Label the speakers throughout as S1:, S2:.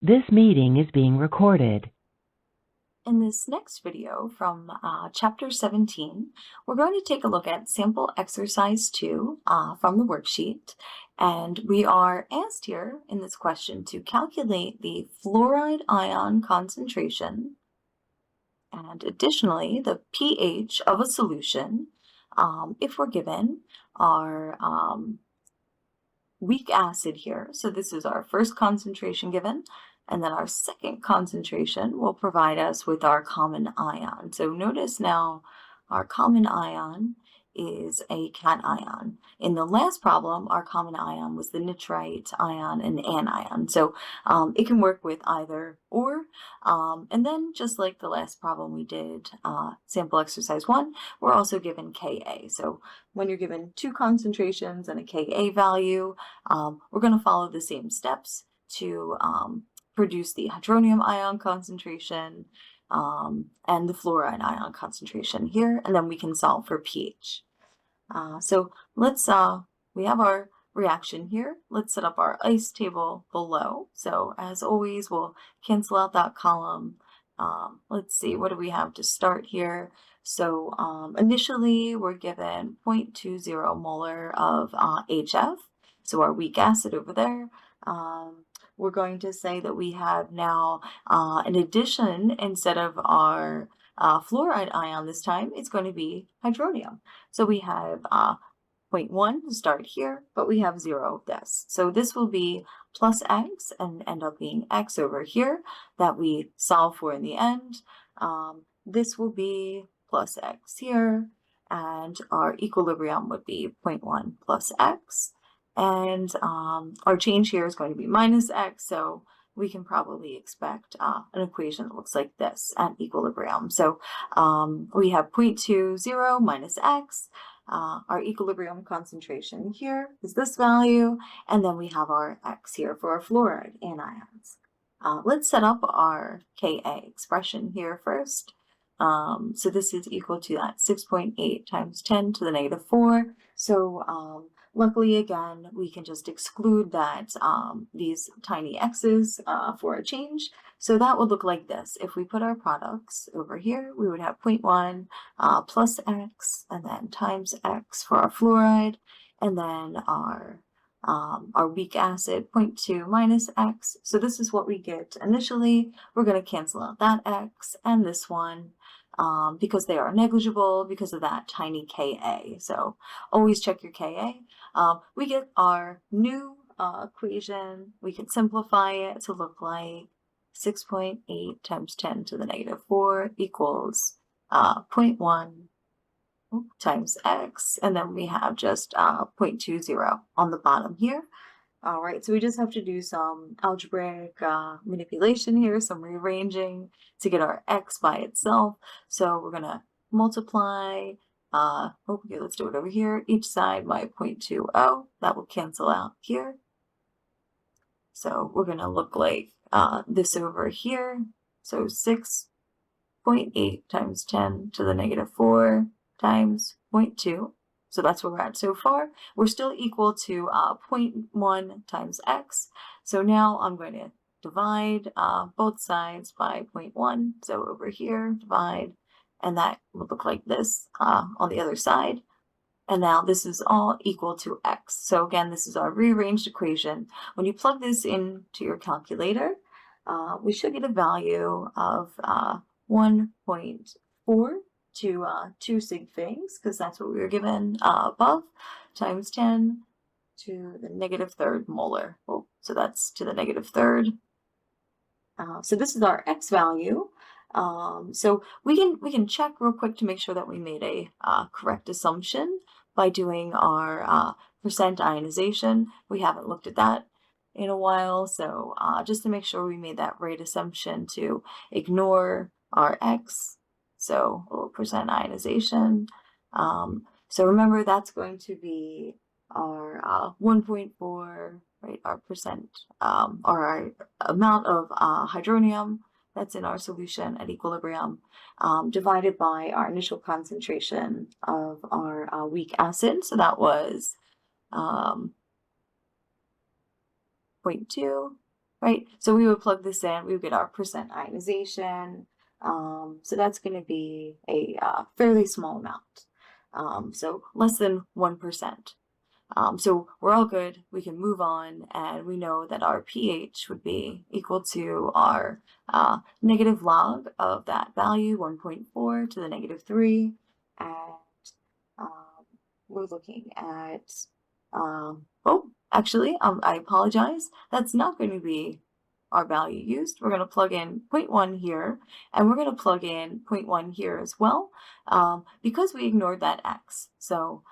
S1: This meeting is being recorded.
S2: In this next video from Chapter 17, we're going to take a look at sample exercise 2 from the worksheet. And we are asked here in this question to calculate the fluoride ion concentration and additionally the pH of a solution if we're given our weak acid here. So this is our first concentration given, and then our second concentration will provide us with our common ion. So notice now our common ion is a cation. In the last problem, our common ion was the nitrite ion and anion. So it can work with either or. And then just like the last problem we did, sample exercise 1, we're also given Ka. So when you're given two concentrations and a Ka value, we're going to follow the same steps to produce the hydronium ion concentration and the fluoride ion concentration here, and then we can solve for pH. So let's, we have our reaction here. Let's set up our ice table below. So as always, we'll cancel out that column. Let's see, what do we have to start here? So initially we're given 0.20 molar of HF, so our weak acid over there. We're going to say that we have now an addition instead of our fluoride ion this time, it's going to be hydronium. So we have 0.1 to start here, but we have 0 of this. So this will be plus x and end up being x over here that we solve for in the end. This will be plus x here, and our equilibrium would be 0.1 plus x. And our change here is going to be minus x, so we can probably expect an equation that looks like this at equilibrium. So we have 0.20 minus x. Our equilibrium concentration here is this value, and then we have our x here for our fluoride anions. Let's set up our Ka expression here first. So this is equal to that 6.8 times 10 to the negative 4. So luckily, again, we can just exclude that these tiny x's for a change. So that would look like this. If we put our products over here, we would have 0.1 plus x, and then times x for our fluoride, and then our weak acid, 0.2 minus x. So this is what we get initially. We're going to cancel out that x and this one because they are negligible because of that tiny Ka. So always check your Ka. We get our new equation. We can simplify it to look like 6.8 times 10 to the negative 4 equals 0.1 times x, and then we have just 0.20 on the bottom here. All right, so we just have to do some algebraic manipulation here, some rearranging to get our x by itself. So we're gonna multiply, okay, let's do it over here, each side by 0.20. That will cancel out here. So we're gonna look like this over here. So 6.8 times 10 to the negative 4 times 0.2. So that's where we're at so far. We're still equal to 0.1 times x. So now I'm going to divide both sides by 0.1. So over here, divide, and that would look like this on the other side. And now this is all equal to x. So again, this is our rearranged equation. When you plug this into your calculator, we should get a value of 1.4 to 2 sig figs, because that's what we were given above, times 10 to the negative third molar. Oh, so that's to the negative third. So this is our x value. So we can check real quick to make sure that we made a correct assumption by doing our percent ionization. We haven't looked at that in a while, so just to make sure we made that right assumption to ignore our x. So a little percent ionization. So remember, that's going to be our 1.4, right, our percent, or our amount of hydronium that's in our solution at equilibrium, divided by our initial concentration of our weak acid. So that was 0.2, right? So we would plug this in, we would get our percent ionization. So that's going to be a fairly small amount. So less than 1%. So we're all good. We can move on, and we know that our pH would be equal to our negative log of that value, 1.4 to the negative 3. And um, we're looking at, I apologize. That's not going to be our value used. We're going to plug in 0.1 here, and we're going to plug in 0.1 here as well, because we ignored that X. So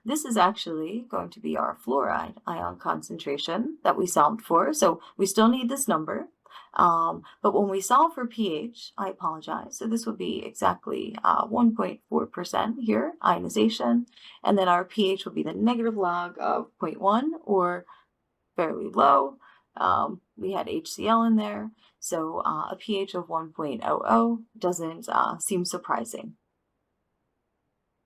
S2: this is actually going to be our fluoride ion concentration that we solved for. So we still need this number. But when we solve for pH, I apologize. So this would be exactly 1.4% here, ionization. And then our pH would be the negative log of 0.1, or fairly low. We had HCl in there. So a pH of 1.00 doesn't seem surprising.